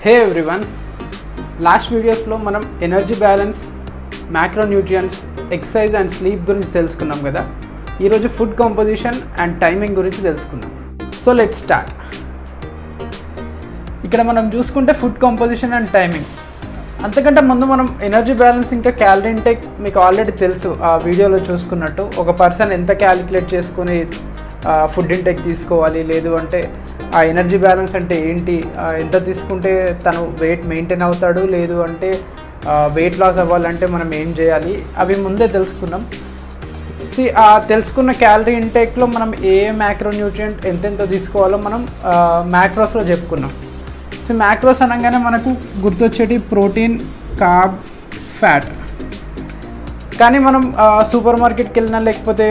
Hey everyone, last videos లో మనం energy balance, macronutrients, exercise and sleep గురించి తెలుసుకున్నాం కదా. ఈరోజు ఫుడ్ కంపోజిషన్ అండ్ టైమింగ్ గురించి తెలుసుకుందాం. So let's start. ఇక్కడ మనం చూసుకుంటే ఫుడ్ కంపోజిషన్ అండ్ టైమింగ్, అంతకంటే ముందు మనం ఎనర్జీ బ్యాలెన్స్ ఇంకా క్యాలరీ ఇంటేక్ మీకు ఆల్రెడీ తెలుసు. ఆ వీడియోలో చూసుకున్నట్టు ఒక పర్సన్ ఎంత క్యాలిక్యులేట్ చేసుకుని ఫుడ్ ఇంటేక్ తీసుకోవాలి, లేదు అంటే ఆ ఎనర్జీ బ్యాలెన్స్ అంటే ఏంటి, ఎంత తీసుకుంటే తను వెయిట్ మెయింటైన్ అవుతాడు, లేదు అంటే వెయిట్ లాస్ అవ్వాలంటే మనం ఏం చేయాలి, అవి ముందే తెలుసుకున్నాం. తెలుసుకున్న క్యాలరీ ఇంటేక్లో మనం ఏ మ్యాక్రోన్యూట్రియంట్ ఎంతెంత తీసుకోవాలో మనం మ్యాక్రోస్లో చెప్పుకున్నాం. మ్యాక్రోస్ అనగానే మనకు గుర్తొచ్చేటి ప్రోటీన్, కార్బ్, ఫ్యాట్. కానీ మనం సూపర్ మార్కెట్కి వెళ్ళినా లేకపోతే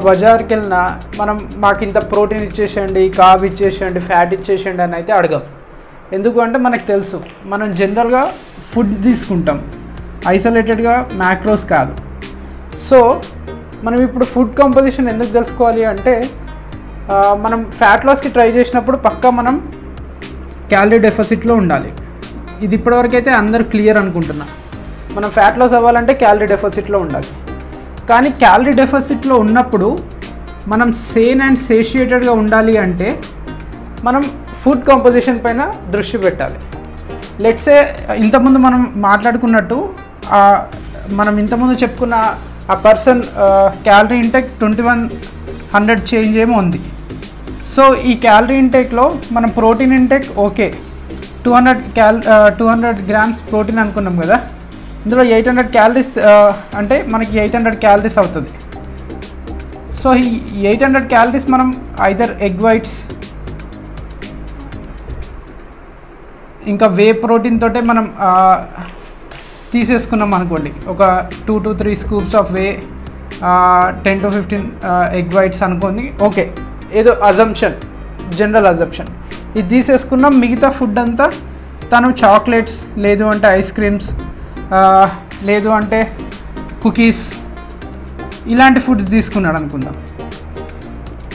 బజార్కి వెళ్ళినా మనం మాకు ఇంత ప్రోటీన్ ఇచ్చేసేయండి, కార్బ్ ఇచ్చేసేయండి, ఫ్యాట్ ఇచ్చేసేయండి అని అయితే అడగం. ఎందుకు అంటే మనకు తెలుసు మనం జనరల్గా ఫుడ్ తీసుకుంటాం, ఐసోలేటెడ్గా మ్యాక్రోస్ కాదు. సో మనం ఇప్పుడు ఫుడ్ కంపోజిషన్ ఎందుకు తెలుసుకోవాలి అంటే మనం ఫ్యాట్ లాస్కి ట్రై చేసినప్పుడు పక్కా మనం క్యాలరీ డెఫిసిట్లో ఉండాలి. ఇది ఇప్పటివరకు అయితే అందరు క్లియర్ అనుకుంటున్నా. మనం ఫ్యాట్ లాస్ అవ్వాలంటే క్యాలరీ డెఫిసిట్లో ఉండాలి. కానీ క్యాలరీ డెఫిసిట్లో ఉన్నప్పుడు మనం సేన్ అండ్ సేషియేటెడ్గా ఉండాలి అంటే మనం ఫుడ్ కంపోజిషన్ పైన దృష్టి పెట్టాలి. లెట్సే ఇంతకుముందు మనం మాట్లాడుకున్నట్టు మనం ఇంతకుముందు చెప్పుకున్న ఆ పర్సన్ క్యాలరీ ఇంటేక్ 2100 చేంజ్ ఏమో ఉంది. సో ఈ క్యాలరీ ఇంటేక్లో మనం protein intake okay 200 grams protein అనుకున్నాం కదా, ఇందులో 800 క్యాలరీస్ అంటే మనకి 800 క్యాలరీస్ అవుతుంది. సో ఈ 800 క్యాలరీస్ మనం ఐదర్ ఎగ్ వైట్స్ ఇంకా వే ప్రోటీన్ తోటే మనం తీసేసుకున్నాం అనుకోండి. ఒక 2 to 3 scoops of way, 10 to 15 egg whites అనుకోండి. ఓకే, ఏదో అజంప్షన్, జనరల్ అజంప్షన్. ఇది తీసేసుకున్నాం. మిగతా ఫుడ్ అంతా తను చాక్లెట్స్, లేదు అంటే ఐస్ క్రీమ్స్, లేదు అంటే కుకీస్, ఇలాంటి ఫుడ్స్ తీసుకున్నాడు అనుకుందాం.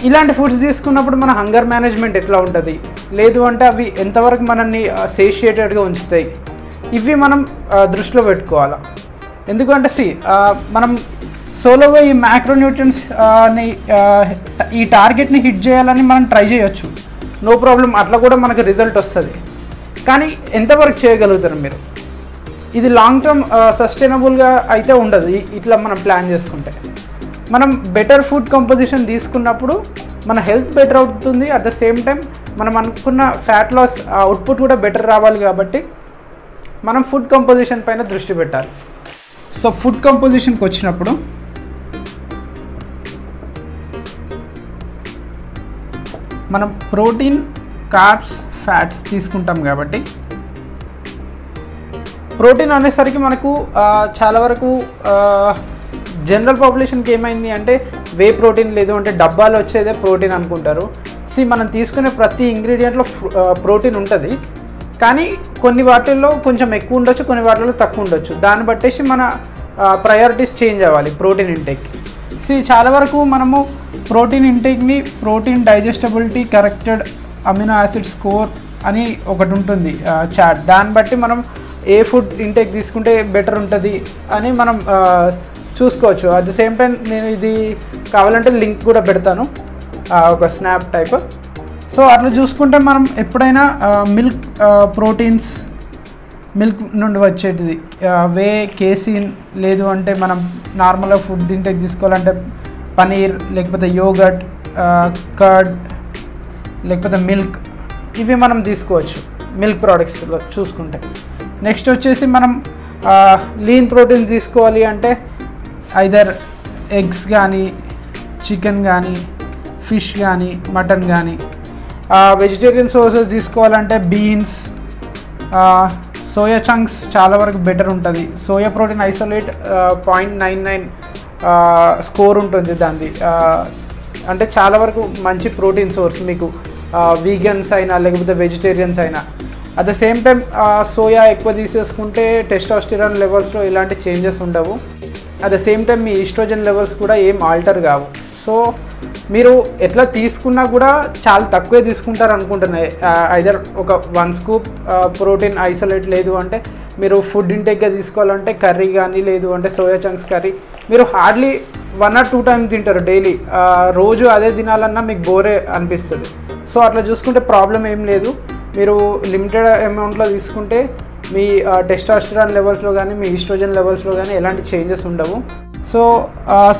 ఇలాంటి ఫుడ్స్ తీసుకున్నప్పుడు మన హంగర్ మేనేజ్మెంట్ ఎట్లా ఉంటుంది, లేదు అంటే అవి ఎంతవరకు మనల్ని సేషియేటెడ్గా ఉంచుతాయి, ఇవి మనం దృష్టిలో పెట్టుకోవాలి. ఎందుకంటే మనం సోలోగా ఈ మ్యాక్రోన్యూట్రియంట్స్ ఈ టార్గెట్ని హిట్ చేయాలని మనం ట్రై చేయొచ్చు, నో ప్రాబ్లం, అట్లా కూడా మనకు రిజల్ట్ వస్తుంది. కానీ ఎంతవరకు చేయగలుగుతారు మీరు? ఇది లాంగ్ టర్మ్ సస్టైనబుల్గా అయితే ఉండదు. ఇట్లా మనం ప్లాన్ చేసుకుంటే మనం బెటర్ ఫుడ్ కంపోజిషన్ తీసుకున్నప్పుడు మన హెల్త్ బెటర్ అవుతుంది. అట్ ద సేమ్ టైం మనం అనుకున్న ఫ్యాట్ లాస్ అవుట్పుట్ కూడా బెటర్ రావాలి. కాబట్టి మనం ఫుడ్ కంపోజిషన్ పైన దృష్టి పెట్టాలి. సో ఫుడ్ కంపోజిషన్కి వచ్చినప్పుడు మనం ప్రోటీన్, కార్బ్స్, ఫ్యాట్స్ తీసుకుంటాం. కాబట్టి ప్రోటీన్ అనేసరికి మనకు చాలా వరకు జనరల్ పాపులేషన్కి ఏమైంది అంటే వే ప్రోటీన్, లేదు అంటే డబ్బాలు వచ్చేదే ప్రోటీన్ అనుకుంటారు. మనం తీసుకునే ప్రతి ఇంగ్రీడియంట్లో ప్రోటీన్ ఉంటుంది. కానీ కొన్ని వాటిల్లో కొంచెం ఎక్కువ ఉండొచ్చు, కొన్ని వాటిల్లో తక్కువ ఉండొచ్చు. దాన్ని బట్టేసి మన ప్రయారిటీస్ చేంజ్ అవ్వాలి ప్రోటీన్ ఇంటేక్కి. చాలా వరకు మనము ప్రోటీన్ ఇంటేక్ని protein digestibility corrected amino acid score అని ఒకటి ఉంటుంది చార్ట్. దాన్ని బట్టి మనం ఏ ఫుడ్ ఇంటేక్ తీసుకుంటే బెటర్ ఉంటుంది అని మనం చూసుకోవచ్చు. అట్ ద సేమ్ టైం నేను ఇది కావాలంటే లింక్ కూడా పెడతాను, ఒక స్నాప్ టైప్. సో అట్లా చూసుకుంటే మనం ఎప్పుడైనా మిల్క్ ప్రోటీన్స్, మిల్క్ నుండి వచ్చేటిది వే, కేసిన్, లేదు అంటే మనం నార్మల్గా ఫుడ్ ఇంటేక్ తీసుకోవాలంటే పనీర్, లేకపోతే యోగర్ట్, కర్డ్, లేకపోతే మిల్క్, ఇవి మనం తీసుకోవచ్చు మిల్క్ ప్రోడక్ట్స్లో చూసుకుంటే. నెక్స్ట్ వచ్చేసి మనం లీన్ ప్రోటీన్ తీసుకోవాలి అంటే ఐదర్ ఎగ్స్ కానీ, చికెన్ కానీ, ఫిష్ కానీ, మటన్ కానీ. వెజిటేరియన్ సోర్సెస్ తీసుకోవాలంటే బీన్స్, సోయా చంక్స్ చాలా వరకు బెటర్ ఉంటుంది. సోయా ప్రోటీన్ ఐసోలేట్ 0.99 స్కోర్ ఉంటుంది దాన్ని. అంటే చాలా వరకు మంచి ప్రోటీన్ సోర్స్ మీకు, వీగన్స్ అయినా లేకపోతే వెజిటేరియన్స్ అయినా. At the same time soya ఎక్కువ తీసేసుకుంటే టెస్టోస్టెరాన్ లెవెల్స్లో ఇలాంటి చేంజెస్ ఉండవు. అట్ ద సేమ్ టైం మీ ఈస్ట్రోజన్ లెవెల్స్ కూడా ఏం ఆల్టర్ కావు. సో మీరు ఎట్లా తీసుకున్నా కూడా చాలా తక్కువే తీసుకుంటారు అనుకుంటున్నాయి. ఐదర్ ఒక 1 స్కూప్ ప్రోటీన్ ఐసోలేట్, లేదు అంటే మీరు ఫుడ్ ఇంటేక్గా తీసుకోవాలంటే కర్రీ కానీ, లేదు అంటే సోయా చంక్స్ కర్రీ మీరు హార్డ్లీ 1 or 2 టైమ్స్ తింటారు డైలీ. రోజు అదే తినాలన్నా మీకు బోరే అనిపిస్తుంది. సో అట్లా చూసుకుంటే ప్రాబ్లం ఏం లేదు. మీరు లిమిటెడ్ అమౌంట్లో తీసుకుంటే మీ టెస్టోస్టెరాన్ లెవెల్స్లో కానీ, మీ ఈస్ట్రోజన్ లెవెల్స్లో కానీ ఎలాంటి చేంజెస్ ఉండవు. సో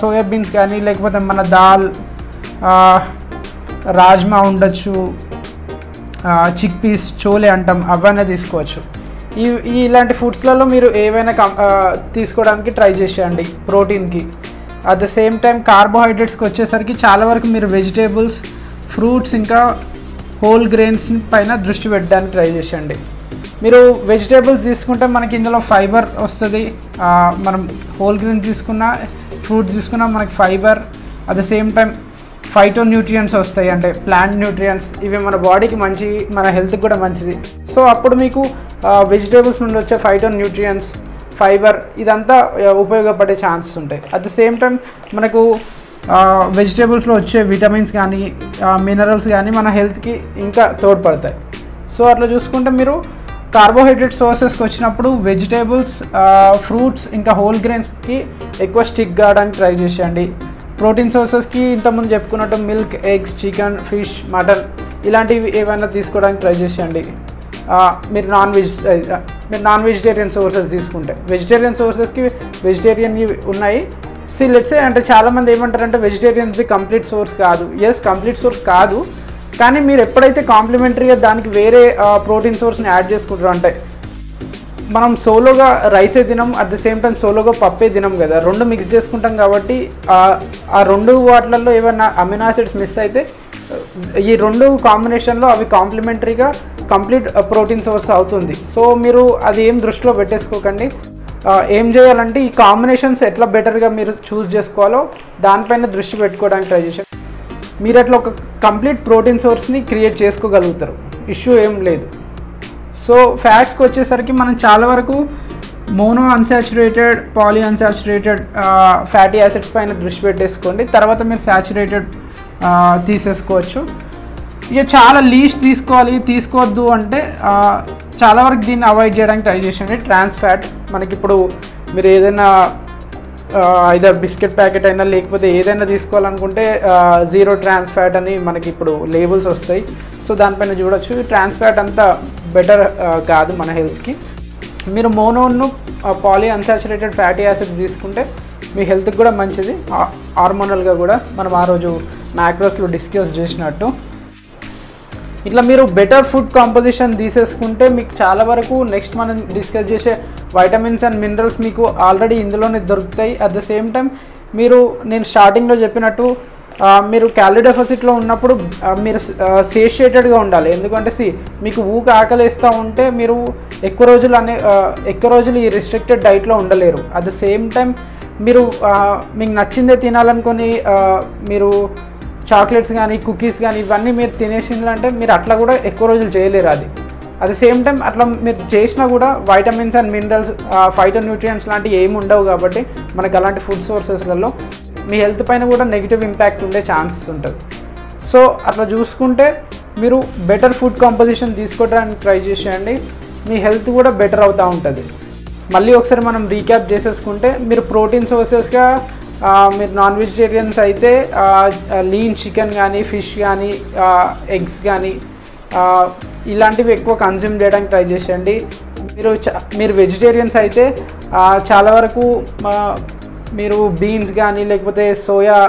సోయాబీన్స్ కానీ, లేకపోతే మన దాల్, రాజ్మా ఉండొచ్చు, చిక్ పీస్, చోలే అంటాం, అవన్నీ తీసుకోవచ్చు. ఇలాంటి ఫుడ్స్లలో మీరు ఏవైనా తీసుకోవడానికి ట్రై చేసేయండి ప్రోటీన్కి. అట్ ద సేమ్ టైం కార్బోహైడ్రేట్స్కి వచ్చేసరికి చాలా వరకు మీరు వెజిటేబుల్స్, ఫ్రూట్స్, ఇంకా హోల్ గ్రెయిన్స్ పైన దృష్టి పెట్టడానికి ట్రై చేసేయండి. మీరు వెజిటేబుల్స్ తీసుకుంటే మనకి ఇందులో ఫైబర్ వస్తుంది. మనం హోల్ గ్రెయిన్స్ తీసుకున్నా, ఫ్రూట్స్ తీసుకున్నా మనకి fibre, at the same time phyto nutrients వస్తాయి, అంటే ప్లాంట్ న్యూట్రియంట్స్. ఇవి మన బాడీకి మంచి, మన హెల్త్కి కూడా మంచిది. సో అప్పుడు మీకు వెజిటేబుల్స్ నుండి వచ్చే ఫైటో న్యూట్రియంట్స్, ఫైబర్ ఇదంతా ఉపయోగపడే ఛాన్సెస్ ఉంటాయి. అట్ ద సేమ్ టైం మనకు వెజిటేబుల్స్లో వచ్చే విటమిన్స్ కానీ, మినరల్స్ కానీ మన హెల్త్కి ఇంకా తోడ్పడతాయి. సో అట్లా చూసుకుంటే మీరు కార్బోహైడ్రేట్ సోర్సెస్కి వచ్చినప్పుడు వెజిటేబుల్స్, ఫ్రూట్స్, ఇంకా హోల్ గ్రెయిన్స్కి ఎక్కువ స్టిక్ కావడానికి ట్రై చేసేయండి. ప్రోటీన్ సోర్సెస్కి ఇంతకుముందు చెప్పుకున్నట్టు milk, eggs, chicken, fish, mutton ఇలాంటివి ఏమైనా తీసుకోవడానికి ట్రై చేసేయండి. మీరు నాన్ వెజిటేరియన్ సోర్సెస్ తీసుకుంటే, వెజిటేరియన్ సోర్సెస్కి వెజిటేరియన్వి ఉన్నాయి. లెట్స్ సే అంటే చాలామంది ఏమంటారంటే వెజిటేరియన్స్ది కంప్లీట్ సోర్స్ కాదు. ఎస్, కంప్లీట్ సోర్స్ కాదు, కానీ మీరు ఎప్పుడైతే కాంప్లిమెంటరీగా దానికి వేరే ప్రోటీన్ సోర్స్ని యాడ్ చేసుకుంటారు, అంటే మనం సోలోగా రైసే తినం, అట్ ద సేమ్ టైం సోలోగా పప్పే తినం కదా, రెండు మిక్స్ చేసుకుంటాం. కాబట్టి ఆ రెండు వాటిలలో ఏమైనా అమినో యాసిడ్స్ మిస్ అయితే ఈ రెండు కాంబినేషన్లో అవి కాంప్లిమెంటరీగా కంప్లీట్ ప్రోటీన్ సోర్స్ అవుతుంది. సో మీరు అది ఏం దృష్టిలో పెట్టేసుకోకండి. ఏం చేయాలంటే ఈ కాంబినేషన్స్ ఎట్లా బెటర్గా మీరు చూస్ చేసుకోవాలో దానిపైన దృష్టి పెట్టుకోవడానికి ట్రై చేశారు. మీరు అట్లా ఒక కంప్లీట్ ప్రోటీన్ సోర్స్ని క్రియేట్ చేసుకోగలుగుతారు, ఇష్యూ ఏం లేదు. సో ఫ్యాట్స్కి వచ్చేసరికి మనం చాలా వరకు mono unsaturated, poly unsaturated fatty acids పైన దృష్టి పెట్టేసుకోండి. తర్వాత మీరు సాచురేటెడ్ తీసేసుకోవచ్చు. ఇక చాలా లీస్ట్ తీసుకోవద్దు అంటే చాలా వరకు దీన్ని అవాయిడ్ చేయడానికి ట్రై చేయండి. ట్రాన్స్ ఫ్యాట్ మనకి ఇప్పుడు మీరు ఏదైనా ఐదర్ బిస్కెట్ ప్యాకెట్ అయినా లేకపోతే ఏదైనా తీసుకోవాలనుకుంటే 0 ట్రాన్స్ ఫ్యాట్ అని మనకి ఇప్పుడు లేబుల్స్ వస్తాయి. సో దానిపైన చూడొచ్చు. ట్రాన్స్ ఫ్యాట్ అంతా బెటర్ కాదు మన హెల్త్కి. మీరు మోనోను పాలీ అన్సాచురేటెడ్ ఫ్యాటీ యాసిడ్స్ తీసుకుంటే మీ హెల్త్కి కూడా మంచిది, హార్మోనల్గా కూడా మనం ఆ రోజు మ్యాక్రోస్లో డిస్కస్ చేసినట్టు. ఇట్లా మీరు బెటర్ ఫుడ్ కాంపోజిషన్ తీసేసుకుంటే మీకు చాలా వరకు నెక్స్ట్ మనం డిస్కస్ చేసే వైటమిన్స్ అండ్ మినరల్స్ మీకు ఆల్రెడీ ఇందులోనే దొరుకుతాయి. అట్ ద సేమ్ టైం నేను స్టార్టింగ్లో చెప్పినట్టు మీరు క్యాలరీ డెఫిసిట్లో ఉన్నప్పుడు మీరు సేషియేటెడ్గా ఉండాలి. ఎందుకంటే మీకు ఊక ఆకలిస్తూ ఉంటే మీరు ఎక్కువ రోజులు ఈ రిస్ట్రిక్టెడ్ డైట్లో ఉండలేరు. అట్ ద సేమ్ టైం మీరు మీకు నచ్చిందే తినాలనుకొని మీరు చాక్లెట్స్ కానీ, కుకీస్ కానీ ఇవన్నీ మీరు తినేసిందంటే మీరు అట్లా కూడా ఎక్కువ రోజులు చేయలేరు. అది అట్ ద సేమ్ టైం అట్లా మీరు చేసినా కూడా vitamins and minerals, phyto nutrients లాంటివి ఏమి ఉండవు. కాబట్టి మనకు అలాంటి ఫుడ్ సోర్సెస్లలో మీ హెల్త్ పైన కూడా నెగిటివ్ ఇంపాక్ట్ ఉండే ఛాన్సెస్ ఉంటుంది. సో అట్లా చూసుకుంటే మీరు బెటర్ ఫుడ్ కాంపోజిషన్ తీసుకోవడానికి ట్రై చేసేయండి, మీ హెల్త్ కూడా బెటర్ అవుతూ ఉంటుంది. మళ్ళీ ఒకసారి మనం రీక్యాప్ చేసేసుకుంటే మీరు ప్రోటీన్ సోర్సెస్గా మీరు నాన్ వెజిటేరియన్స్ అయితే లీన్ చికెన్ కానీ, ఫిష్ కానీ, ఎగ్స్ కానీ ఇలాంటివి ఎక్కువ కన్జ్యూమ్ చేయడానికి ట్రై చేసేయండి. మీరు వెజిటేరియన్స్ అయితే చాలా వరకు మీరు బీన్స్ కానీ, లేకపోతే సోయా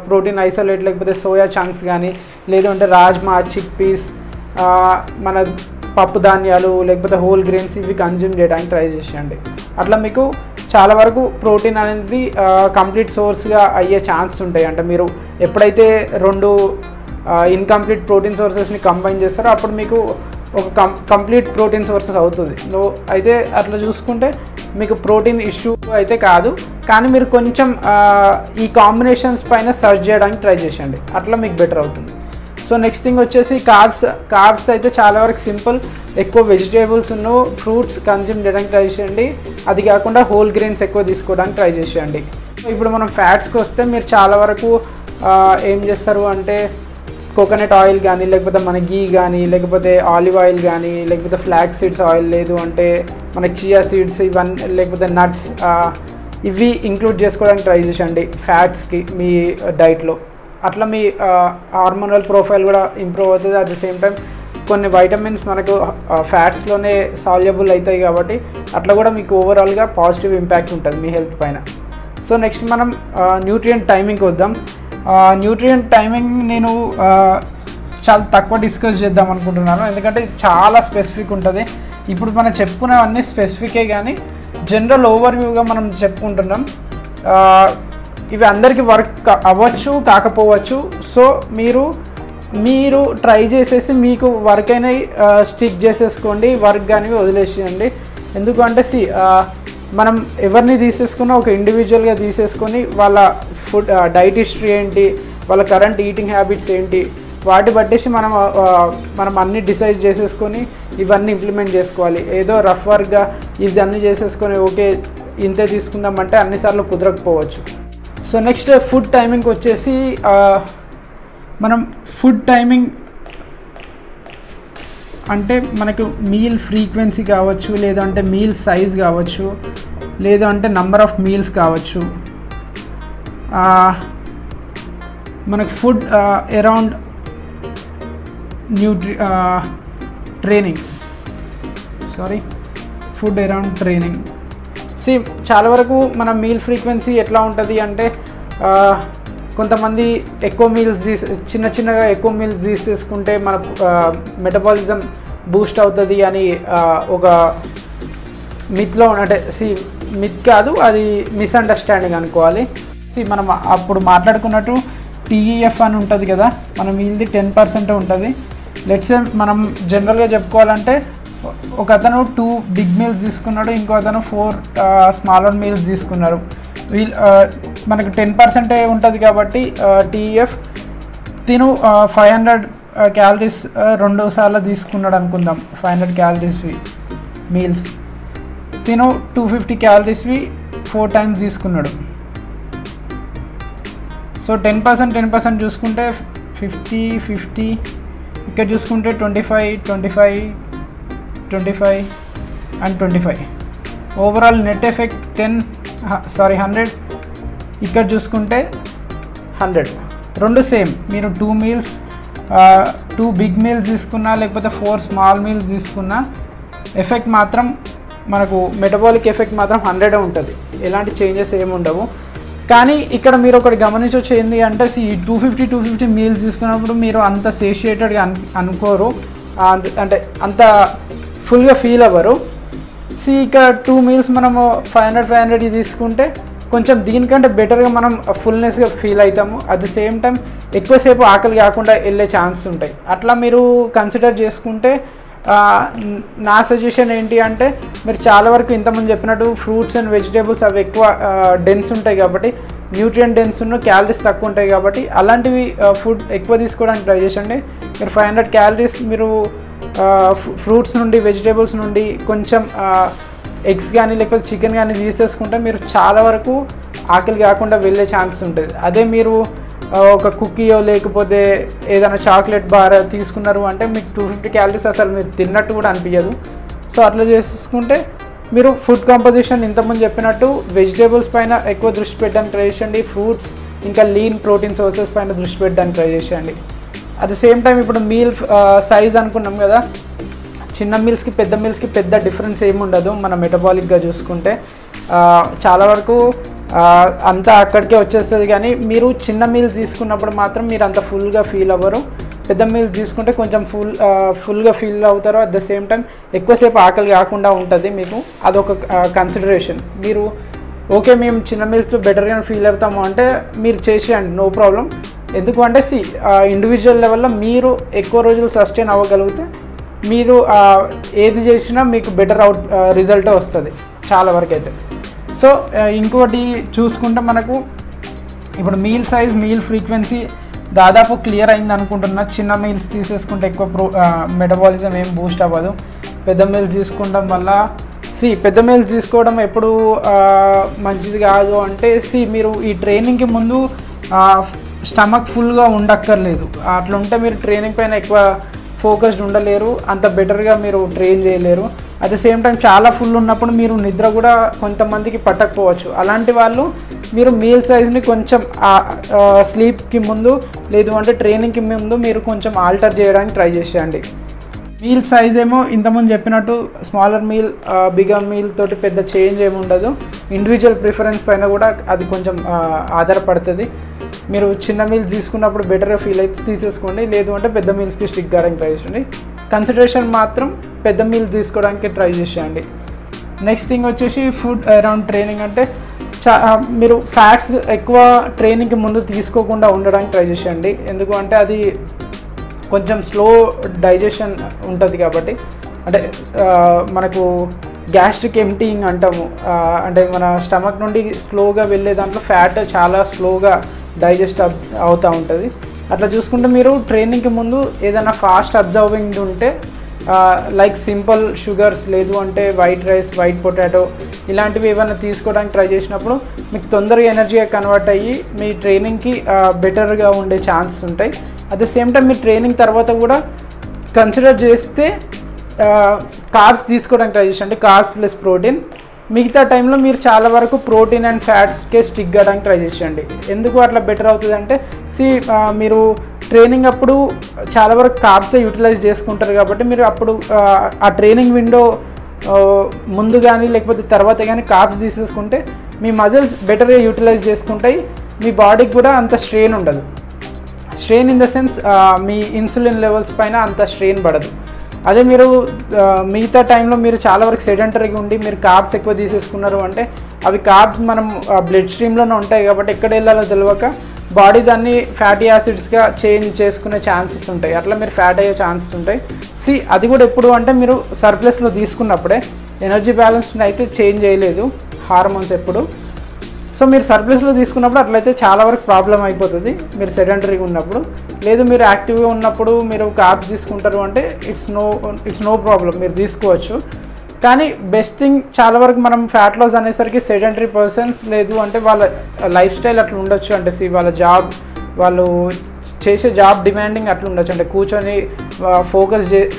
ప్రోటీన్ ఐసోలేట్, లేకపోతే సోయా చంక్స్ కానీ, లేదంటే రాజ్మా, చిక్ పీస్, మన పప్పు ధాన్యాలు, లేకపోతే హోల్ గ్రెయిన్స్ ఇవి కన్జ్యూమ్ చేయడానికి ట్రై చేసేయండి. అట్లా మీకు చాలా వరకు ప్రోటీన్ అనేది కంప్లీట్ సోర్స్గా అయ్యే ఛాన్సెస్ ఉంటాయి. అంటే మీరు ఎప్పుడైతే 2 ఇన్కంప్లీట్ ప్రోటీన్ సోర్సెస్ని కంబైన్ చేస్తారో అప్పుడు మీకు ఒక కంప్లీట్ ప్రోటీన్ సోర్సెస్ అవుతుంది. అయితే అట్లా చూసుకుంటే మీకు ప్రోటీన్ ఇష్యూ అయితే కాదు, కానీ మీరు కొంచెం ఈ కాంబినేషన్స్ పైన సర్చ్ చేయడానికి ట్రై చేసేయండి, అట్లా మీకు బెటర్ అవుతుంది. సో నెక్స్ట్ థింగ్ వచ్చేసి కార్బ్స్ అయితే చాలా వరకు సింపుల్, ఎక్కువ వెజిటేబుల్స్ ఫ్రూట్స్ కన్జ్యూమ్ చేయడానికి ట్రై చేయండి. అది కాకుండా హోల్ గ్రెయిన్స్ ఎక్కువ తీసుకోవడానికి ట్రై చేసేయండి. ఇప్పుడు మనం ఫ్యాట్స్కి వస్తే మీరు చాలా వరకు ఏం చేస్తారు అంటే కోకోనట్ ఆయిల్ కానీ లేకపోతే మన గీ కానీ లేకపోతే ఆలివ్ ఆయిల్ కానీ లేకపోతే ఫ్లాక్స్ సీడ్స్ ఆయిల్ లేదు అంటే మనకి చియా సీడ్స్ ఇవన్నీ లేకపోతే నట్స్ ఇవి ఇంక్లూడ్ చేసుకోవడానికి ట్రై చేయండి ఫ్యాట్స్కి మీ డైట్లో. అట్లా మీ హార్మోనల్ ప్రొఫైల్ కూడా ఇంప్రూవ్ అవుతుంది. అట్ ద సేమ్ టైం కొన్ని వైటమిన్స్ మనకు ఫ్యాట్స్లోనే సాల్యుబుల్ అవుతాయి కాబట్టి అట్లా కూడా మీకు ఓవరాల్గా పాజిటివ్ ఇంపాక్ట్ ఉంటుంది మీ హెల్త్ పైన. సో నెక్స్ట్ మనం న్యూట్రియంట్ టైమింగ్కి వద్దాం. న్యూట్రియంట్ టైమింగ్ నేను చాలా తక్కువ డిస్కస్ చేద్దాం అనుకుంటున్నాను, ఎందుకంటే చాలా స్పెసిఫిక్ ఉంటుంది. ఇప్పుడు మనం చెప్పుకునేవన్నీ స్పెసిఫికే కానీ జనరల్ ఓవర్వ్యూగా మనం చెప్పుకుంటున్నాం. ఇవి అందరికీ వర్క్ అవ్వచ్చు కాకపోవచ్చు. సో మీరు ట్రై చేసేసి మీకు వర్క్ అయినా స్టిక్ చేసేసుకోండి, వర్క్ కానీ వదిలేసేయండి. ఎందుకంటే మనం ఎవరిని తీసేసుకున్నా ఒక ఇండివిజువల్గా తీసేసుకొని వాళ్ళ ఫుడ్ డైట్ హిస్టరీ ఏంటి, వాళ్ళ కరెంట్ ఈటింగ్ హ్యాబిట్స్ ఏంటి, వాటి బట్టేసి మనం అన్నీ డిసైడ్ చేసేసుకొని ఇవన్నీ ఇంప్లిమెంట్ చేసుకోవాలి. ఏదో రఫ్ వర్క్గా ఇవన్నీ చేసేసుకొని ఓకే ఇంతే తీసుకుందామంటే అన్నిసార్లు కుదరకపోవచ్చు. సో నెక్స్ట్ ఫుడ్ టైమింగ్కి వచ్చేసి మనం ఫుడ్ టైమింగ్ అంటే మనకు మీల్ ఫ్రీక్వెన్సీ కావచ్చు, లేదంటే మీల్ సైజ్ కావచ్చు, లేదంటే నంబర్ ఆఫ్ మీల్స్ కావచ్చు. మనకు food around food around training. చాలా వరకు మన మీల్ ఫ్రీక్వెన్సీ ఎట్లా ఉంటుంది అంటే కొంతమంది ఎక్కువ మీల్స్ చిన్నగా ఎక్కువ మీల్స్ తీసేసుకుంటే మన మెటబాలిజం బూస్ట్ అవుతుంది అని ఒక మిత్లో అంటే మిత్ కాదు, అది మిస్అండర్స్టాండింగ్ అనుకోవాలి. మనం అప్పుడు మాట్లాడుకున్నట్టు టీఈఎఫ్ అని ఉంటుంది కదా, మన మీల్ది 10% ఉంటుంది. లెట్స్ సే మనం జనరల్గా చెప్పుకోవాలంటే ఒక అతను 2 బిగ్ మీల్స్ తీసుకున్నాడు, ఇంకో అతను 4 స్మాలర్ మీల్స్ తీసుకున్నారు. మనకు 10% ఉంటుంది కాబట్టి టీఈఎఫ్ తిను 500 క్యాలరీస్ 2 సార్లు తీసుకున్నాడు అనుకుందాం. 500 క్యాలరీస్వి మీల్స్ తిను 250 క్యాలరీస్వి 4 టైమ్స్ తీసుకున్నాడు. సో 10% చూసుకుంటే 50 ఇక్కడ చూసుకుంటే 25 అండ్ 25 ఓవరాల్ నెట్ ఎఫెక్ట్ 100. ఇక్కడ చూసుకుంటే 100. రెండు సేమ్. మీరు 2 మీల్స్ 2 బిగ్ మీల్స్ తీసుకున్నా లేకపోతే 4 స్మాల్ మీల్స్ తీసుకున్నా ఎఫెక్ట్ మాత్రం మనకు మెటబాలిక్ ఎఫెక్ట్ మాత్రం 100 ఉంటుంది. ఎలాంటి చేంజెస్ ఏమి ఉండవు. కానీ ఇక్కడ మీరు ఒకటి గమనించవచ్చు ఏంటి అంటే 250 మీల్స్ తీసుకున్నప్పుడు మీరు అంత సేషియేటెడ్గా అనుకోరు, అంటే అంత ఫుల్గా ఫీల్ అవ్వరు. ఇక్కడ 2 మీల్స్ మనము 500 తీసుకుంటే కొంచెం దీనికంటే బెటర్గా మనం ఫుల్నెస్గా ఫీల్ అవుతాము. అట్ ద సేమ్ టైం ఎక్కువసేపు ఆకలి కాకుండా వెళ్ళే ఛాన్సెస్ ఉంటాయి. అట్లా మీరు కన్సిడర్ చేసుకుంటే నా సజెషన్ ఏంటి అంటే మీరు చాలా వరకు ఇంతకుముందు చెప్పినట్టు ఫ్రూట్స్ అండ్ వెజిటేబుల్స్ అవి ఎక్కువ డెన్స్ ఉంటాయి కాబట్టి, న్యూట్రియంట్ డెన్స్ క్యాలరీస్ తక్కువ ఉంటాయి కాబట్టి అలాంటివి ఫుడ్ ఎక్కువ తీసుకోవడానికి ట్రై చేయండి. మీరు 500 క్యాలరీస్ మీరు ఫ్రూట్స్ నుండి వెజిటేబుల్స్ నుండి కొంచెం ఎగ్స్ కానీ లేకపోతే చికెన్ కానీ తీసేసుకుంటే మీరు చాలా వరకు ఆకలి కాకుండా వెళ్ళే ఛాన్సెస్ ఉంటుంది. అదే మీరు ఒక కుకీయో లేకపోతే ఏదైనా చాక్లెట్ బార్ తీసుకున్నారు అంటే మీకు 250 క్యాలరీస్ అసలు మీరు తిన్నట్టు కూడా అనిపించదు. సో అట్లా చేసుకుంటే మీరు ఫుడ్ కంపోజిషన్ ఇంతకుముందు చెప్పినట్టు వెజిటేబుల్స్ పైన ఎక్కువ దృష్టి పెట్టడానికి ట్రై చేయండి. ఫ్రూట్స్ ఇంకా లీన్ ప్రోటీన్ సోర్సెస్ పైన దృష్టి పెట్టడానికి ట్రై చేయండి. అట్ ద సేమ్ టైం ఇప్పుడు మీల్ సైజ్ అనుకున్నాం కదా, చిన్న మీల్స్కి పెద్ద మీల్స్కి పెద్ద డిఫరెన్స్ ఏమి ఉండదు. మన మెటబాలిక్గా చూసుకుంటే చాలా వరకు అంతా అక్కడికే వచ్చేస్తుంది. కానీ మీరు చిన్న మీల్స్ తీసుకున్నప్పుడు మాత్రం మీరు అంత ఫుల్గా ఫీల్ అవ్వరు. పెద్ద మీల్స్ తీసుకుంటే కొంచెం ఫుల్గా ఫీల్ అవుతారు. అట్ ద సేమ్ టైం ఎక్కువసేపు ఆకలి కాకుండా ఉంటుంది మీకు. అదొక కన్సిడరేషన్. మీరు ఓకే మేము చిన్న మీల్స్లో బెటర్గా ఫీల్ అవుతాము అంటే మీరు చేసేయండి, నో ప్రాబ్లం. ఎందుకు అంటే ఇండివిజువల్ లెవెల్లో మీరు ఎక్కువ రోజులు సస్టైన్ అవ్వగలిగితే మీరు ఏది చేసినా మీకు బెటర్ రిజల్ట్ వస్తుంది చాలా వరకు అయితే. సో ఇంకోటి చూసుకుంటే మనకు ఇప్పుడు మీల్ సైజ్ మీల్ ఫ్రీక్వెన్సీ దాదాపు క్లియర్ అయింది అనుకుంటున్నా. చిన్న మీల్స్ తీసేసుకుంటే ఎక్కువ మెటబాలిజం ఏం బూస్ట్ అవ్వదు. పెద్ద మీల్స్ తీసుకోవడం వల్ల పెద్ద మీల్స్ తీసుకోవడం ఎప్పుడు మంచిది కాదు అంటే మీరు ఈ ట్రైనింగ్కి ముందు స్టమక్ ఫుల్గా ఉండక్కర్లేదు. అట్లా ఉంటే మీరు ట్రైనింగ్ పైన ఎక్కువ ఫోకస్డ్ ఉండలేరు, అంత బెటర్గా మీరు ట్రైన్ చేయలేరు. అట్ ద సేమ్ టైం చాలా ఫుల్ ఉన్నప్పుడు మీరు నిద్ర కూడా కొంతమందికి పట్టకపోవచ్చు. అలాంటి వాళ్ళు మీరు మీల్ సైజ్ని కొంచెం స్లీప్కి ముందు లేదు అంటే ట్రైనింగ్కి ముందు మీరు కొంచెం ఆల్టర్ చేయడానికి ట్రై చేసేయండి. మీల్ సైజ్ ఏమో ఇంతకుముందు చెప్పినట్టు స్మాలర్ మీల్ బిగ్గర్ మీల్ తోటి పెద్ద చేంజ్ ఏమి ఉండదు. ఇండివిజువల్ ప్రిఫరెన్స్ పైన కూడా అది కొంచెం ఆధారపడుతుంది. మీరు చిన్న మీల్స్ తీసుకున్నప్పుడు బెటర్గా ఫీల్ అయితే తీసేసుకోండి, లేదు అంటే పెద్ద మీల్స్కి స్టిక్ కావడానికి ట్రై చేయండి. కన్సిడరేషన్ మాత్రం పెద్ద మీల్స్ తీసుకోవడానికి ట్రై చేసేయండి. నెక్స్ట్ థింగ్ వచ్చేసి ఫుడ్ అరౌండ్ ట్రైనింగ్ అంటే మీరు ఫ్యాట్స్ ఎక్కువ ట్రైనింగ్కి ముందు తీసుకోకుండా ఉండడానికి ట్రై చేసేయండి. ఎందుకు అంటే అది కొంచెం స్లో డైజెషన్ ఉంటుంది కాబట్టి, అంటే మనకు గ్యాస్ట్రిక్ ఎంప్టీయింగ్ అంటాము, అంటే మన స్టమక్ నుండి స్లోగా వెళ్ళే దాంట్లో ఫ్యాట్ చాలా స్లోగా డైజెస్ట్ అవుతూ ఉంటుంది. అట్లా చూసుకుంటే మీరు ట్రైనింగ్కి ముందు ఏదైనా ఫాస్ట్ అబ్జర్వింగ్ ఉంటే లైక్ సింపుల్ షుగర్స్ లేదు అంటే వైట్ రైస్, వైట్ పొటాటో ఇలాంటివి ఏమైనా తీసుకోవడానికి ట్రై చేసినప్పుడు మీకు తొందరగా ఎనర్జీగా కన్వర్ట్ అయ్యి మీ ట్రైనింగ్కి బెటర్గా ఉండే ఛాన్సెస్ ఉంటాయి. At the same time me training తర్వాత కూడా కన్సిడర్ చేస్తే కార్బ్స్ తీసుకోవడానికి ట్రై చేయండి, కార్బ్స్ ప్లస్ ప్రోటీన్. మిగతా టైంలో మీరు చాలా వరకు ప్రోటీన్ అండ్ ఫ్యాట్స్కే స్టిక్ కావడానికి ట్రై చేయండి. ఎందుకు అట్లా బెటర్ అవుతుంది అంటే మీరు ట్రైనింగ్ అప్పుడు చాలా వరకు కార్బ్సే యూటిలైజ్ చేసుకుంటారు కాబట్టి మీరు అప్పుడు ఆ ట్రైనింగ్ విండో ముందు కానీ లేకపోతే తర్వాత కానీ కార్బ్స్ తీసేసుకుంటే మీ మజిల్స్ బెటర్గా యూటిలైజ్ చేసుకుంటాయి, మీ బాడీకి కూడా అంత స్ట్రెయిన్ ఉండదు. Strain in the sense me insulin levels పైన అంత స్ట్రెయిన్ పడదు. అదే మీరు మిగతా టైంలో మీరు చాలా వరకు సెడెంటరీగా ఉండి మీరు కార్బ్స్ ఎక్కువ తీసేసుకున్నారు అంటే అవి కార్బ్స్ మనం బ్లడ్ స్ట్రీమ్లోనే ఉంటాయి కాబట్టి ఎక్కడ వెళ్ళాలో తెలియక బాడీ దాన్ని ఫ్యాటీ యాసిడ్స్గా చేంజ్ చేసుకునే ఛాన్సెస్ ఉంటాయి. అట్లా మీరు ఫ్యాట్ అయ్యే ఛాన్సెస్ ఉంటాయి. అది కూడా ఎప్పుడు అంటే మీరు సర్ప్లస్లో తీసుకున్నప్పుడే, ఎనర్జీ బ్యాలెన్స్ని అయితే చేంజ్ చేయలేదు హార్మోన్స్ ఎప్పుడు. సో మీరు సర్ప్లస్లో తీసుకున్నప్పుడు అట్లయితే చాలా వరకు ప్రాబ్లం అయిపోతుంది మీరు సెడెంటరీగా ఉన్నప్పుడు. లేదు మీరు యాక్టివ్గా ఉన్నప్పుడు మీరు కార్బ్స్ తీసుకుంటారు అంటే ఇట్స్ నో ప్రాబ్లం, మీరు తీసుకోవచ్చు. కానీ బెస్ట్ థింగ్ చాలా వరకు మనం ఫ్యాట్ లాస్ అనేసరికి సెడెంటరీ పర్సన్స్ లేదు అంటే వాళ్ళ లైఫ్ స్టైల్ అట్లా ఉండొచ్చు, అంటే వాళ్ళ జాబ్ వాళ్ళు చేసే జాబ్ డిమాండింగ్ అట్లా ఉండొచ్చు, అంటే కూర్చొని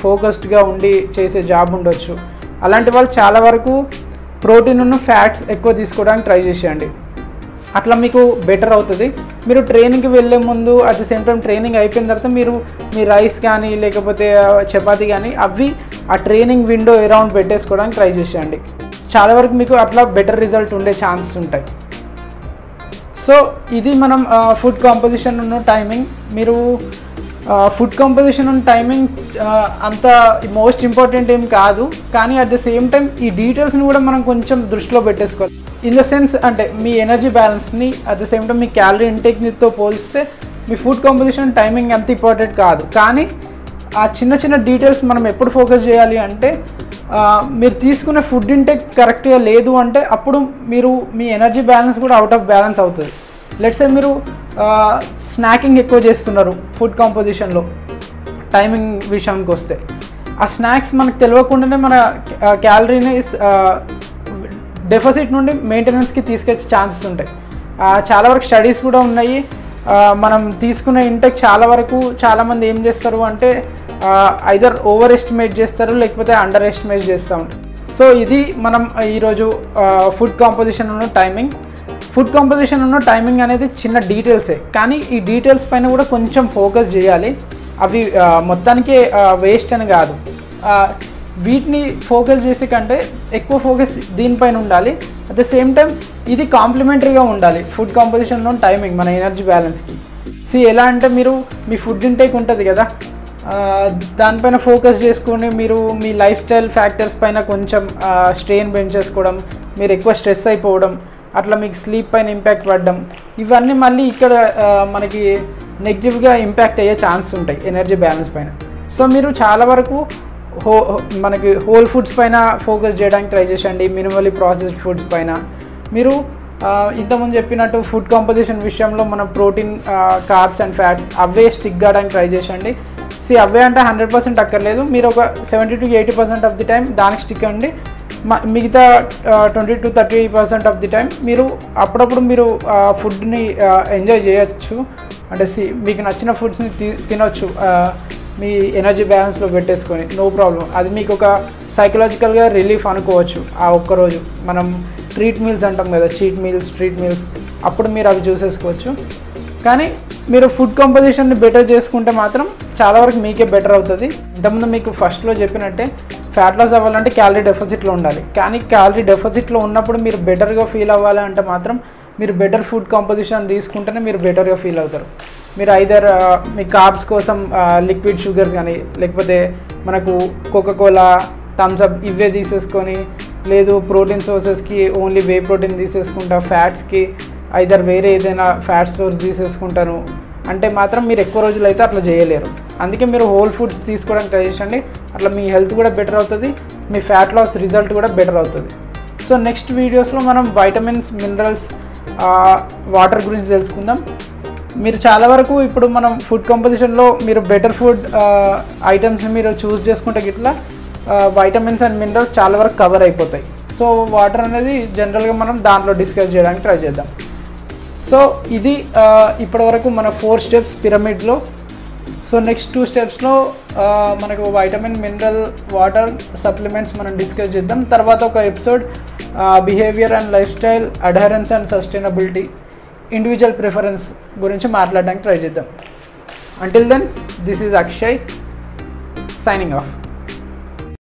ఫోకస్డ్గా ఉండి చేసే జాబ్ ఉండొచ్చు. అలాంటి వాళ్ళు చాలా వరకు ప్రోటీన్ ఉన్న ఫ్యాట్స్ ఎక్కువ తీసుకోవడానికి ట్రై చేసేయండి, అట్లా మీకు బెటర్ అవుతుంది. మీరు ట్రైనింగ్కి వెళ్ళే ముందు at the same time training అయిపోయిన తర్వాత మీరు మీ రైస్ కానీ లేకపోతే చపాతీ కానీ అవి ఆ ట్రైనింగ్ విండో అరౌండ్ పెట్టేసుకోవడానికి ట్రై చేసేయండి. చాలా వరకు మీకు అట్లా బెటర్ రిజల్ట్ ఉండే ఛాన్సెస్ ఉంటాయి. సో ఇది మనం ఫుడ్ కాంపోజిషన్ ఉన్న టైమింగ్. మీరు ఫుడ్ కాంపోజిషన్ ఉన్న టైమింగ్ అంత మోస్ట్ ఇంపార్టెంట్ ఏం కాదు, కానీ అట్ ద సేమ్ టైం ఈ డీటెయిల్స్ని కూడా మనం కొంచెం దృష్టిలో పెట్టేసుకోవాలి. ఇన్ ద సెన్స్ అంటే మీ ఎనర్జీ బ్యాలెన్స్ని అట్ ద సేమ్ టైం మీ క్యాలరీ ఇంటేక్తో పోలిస్తే మీ ఫుడ్ కాంపోజిషన్ టైమింగ్ అంత ఇంపార్టెంట్ కాదు. కానీ ఆ చిన్న చిన్న డీటెయిల్స్ మనం ఎప్పుడు ఫోకస్ చేయాలి అంటే మీరు తీసుకునే ఫుడ్ ఇంటేక్ కరెక్ట్గా లేదు అంటే అప్పుడు మీరు మీ ఎనర్జీ బ్యాలెన్స్ కూడా అవుట్ ఆఫ్ బ్యాలెన్స్ అవుతుంది. లెట్స్ సే మీరు స్నాకింగ్ ఎక్కువ చేస్తున్నారు ఫుడ్ కాంపోజిషన్లో టైమింగ్ విషయానికి వస్తే, ఆ స్నాక్స్ మనకు తెలియకుండానే మన క్యాలరీని డెఫిసిట్ నుండి మెయింటెనెన్స్కి తీసుకొచ్చే ఛాన్సెస్ ఉంటాయి. చాలా వరకు స్టడీస్ కూడా ఉన్నాయి. మనం తీసుకునే ఇంటెక్ చాలా వరకు చాలామంది ఏం చేస్తారు అంటే ఐదర్ ఓవర్ ఎస్టిమేట్ చేస్తారు లేకపోతే అండర్ ఎస్టిమేట్ చేస్తూ ఉంటారు. సో ఇది మనం ఈరోజు ఫుడ్ కాంపోజిషన్ ఉన్న టైమింగ్. ఫుడ్ కాంపోజిషన్ ఉన్న టైమింగ్ అనేది చిన్న డీటెయిల్సే, కానీ ఈ డీటెయిల్స్ పైన కూడా కొంచెం ఫోకస్ చేయాలి. అవి మొత్తానికి వేస్ట్ అని కాదు, వీటిని ఫోకస్ చేసే కంటే ఎక్కువ ఫోకస్ దీనిపైన ఉండాలి. అట్ ద సేమ్ టైం ఇది కాంప్లిమెంటరీగా ఉండాలి ఫుడ్ కాంపోజిషన్లో టైమింగ్ మన ఎనర్జీ బ్యాలెన్స్కి. ఎలా అంటే మీరు మీ ఫుడ్ ఇంటేక్ ఉంటుంది కదా, దానిపైన ఫోకస్ చేసుకొని మీరు మీ లైఫ్ స్టైల్ ఫ్యాక్టర్స్ పైన కొంచెం స్ట్రెయిన్ పెంచేసుకోవడం, మీరు ఎక్కువ స్ట్రెస్ అయిపోవడం, అట్లా మీకు స్లీప్ పైన ఇంపాక్ట్ పడడం, ఇవన్నీ మళ్ళీ ఇక్కడ మనకి నెగిటివ్గా ఇంపాక్ట్ అయ్యే ఛాన్స్ ఉంటాయి ఎనర్జీ బ్యాలెన్స్ పైన. సో మీరు చాలా వరకు మనకి హోల్ ఫుడ్స్ పైన ఫోకస్ చేయడానికి ట్రై చేయండి, మినిమల్లీ ప్రాసెస్డ్ ఫుడ్స్ పైన. మీరు ఇంతకుముందు చెప్పినట్టు ఫుడ్ కాంపోజిషన్ విషయంలో మనం protein, carbs and fats away stick కావడానికి ట్రై చేయండి. అవే అంటే 100% అక్కర్లేదు, మీరు ఒక 70 to 80% ఆఫ్ ది టైం దానికి స్టిక్ అండి. మిగతా 20 to 30% ఆఫ్ ది టైం మీరు అప్పుడప్పుడు మీరు ఫుడ్ని ఎంజాయ్ చేయొచ్చు. అంటే మీకు నచ్చిన ఫుడ్స్ని తినొచ్చు మీ ఎనర్జీ బ్యాలెన్స్లో పెట్టేసుకొని, నో ప్రాబ్లం. అది మీకు ఒక సైకలాజికల్గా రిలీఫ్ అనుకోవచ్చు. ఆ ఒక్కరోజు మనం ట్రీట్ మీల్స్ అంటాం కదా, చీట్ మీల్స్, ట్రీట్ మీల్స్, అప్పుడు మీరు అవి చూసేసుకోవచ్చు. కానీ మీరు ఫుడ్ కంపోజిషన్ని బెటర్ చేసుకుంటే మాత్రం చాలా వరకు మీకే బెటర్ అవుతుంది. ఇంతకుముందు మీకు ఫస్ట్లో చెప్పినట్టే ఫ్యాట్ లాస్ అవ్వాలంటే క్యాలరీ డెఫిసిట్లో ఉండాలి. కానీ క్యాలరీ డెఫిసిట్లో ఉన్నప్పుడు మీరు బెటర్గా ఫీల్ అవ్వాలి అంటే మాత్రం మీరు బెటర్ ఫుడ్ కంపోజిషన్ తీసుకుంటేనే మీరు బెటర్గా ఫీల్ అవుతారు. మీరు ఐదర్ మీ కార్బ్స్ కోసం లిక్విడ్ షుగర్స్ కానీ, లేకపోతే మనకు కోకోకోలా, థమ్స్అప్ ఇవే తీసేసుకొని, లేదు ప్రోటీన్ సోర్సెస్కి ఓన్లీ వే ప్రోటీన్ తీసేసుకుంటా, ఫ్యాట్స్కి ఐదర్ వేరే ఏదైనా ఫ్యాట్ సోర్స్ తీసేసుకుంటాను అంటే మాత్రం మీరు ఎక్కువ రోజులు అయితే అట్లా చేయలేరు. అందుకే మీరు హోల్ ఫుడ్స్ తీసుకోవడానికి ట్రై చేయండి. అట్లా మీ హెల్త్ కూడా బెటర్ అవుతుంది, మీ ఫ్యాట్ లాస్ రిజల్ట్ కూడా బెటర్ అవుతుంది. సో నెక్స్ట్ వీడియోస్లో మనం వైటమిన్స్, మినరల్స్, వాటర్ గురించి తెలుసుకుందాం. మీరు చాలా వరకు ఇప్పుడు మనం ఫుడ్ కంపోజిషన్లో మీరు బెటర్ ఫుడ్ ఐటమ్స్ని మీరు చూస్ చేసుకుంటే గిట్లా వైటమిన్స్ అండ్ మినరల్స్ చాలా వరకు కవర్ అయిపోతాయి. సో వాటర్ అనేది జనరల్గా మనం దాంట్లో డిస్కస్ చేయడానికి ట్రై చేద్దాం. సో ఇది ఇప్పటివరకు మన 4 స్టెప్స్ పిరమిడ్లో. సో నెక్స్ట్ 2 స్టెప్స్లో మనకు వైటమిన్, మినరల్, వాటర్ సప్లిమెంట్స్ మనం డిస్కస్ చేద్దాం. తర్వాత ఒక episode behaviour and lifestyle, adherence and sustainability, individual preference గురించి మాట్లాడడానికి ట్రై చేద్దాం. Until then, this is Akshay signing of.